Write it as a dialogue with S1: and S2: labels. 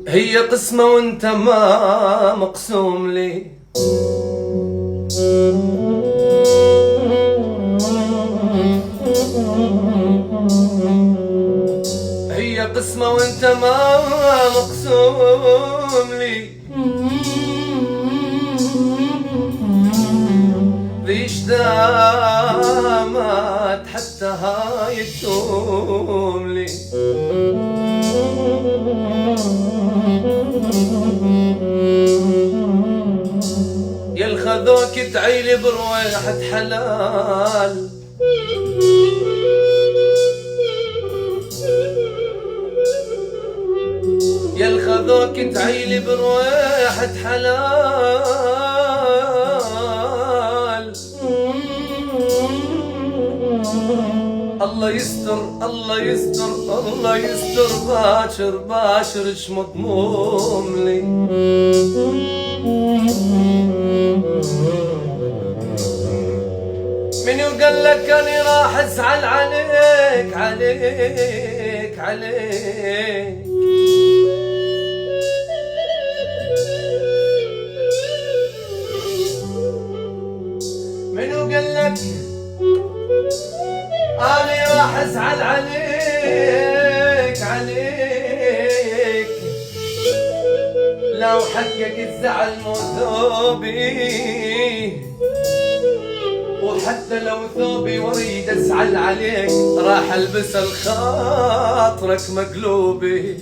S1: هي قسمة وانت ما مقسوم لي. هي قسمة وانت ما مقسوم لي. ذيش دامت حتى هاي تدوم لي. يا الخذوك تعيلي برويحة حلال. يا الخذوك تعيلي برويحة حلال. الله يستر الله يستر الله يستر، باشر باشر اش مضموم لي. من يقول لك اني راح ازعل عليك عليك عليك. من يقول لك اني راح ازعل عليك عليك. لو حقق الزعل مو ثوبي، وحتى لو ثوبي وريد ازعل عليك، راح البس الخاطرك مقلوبي.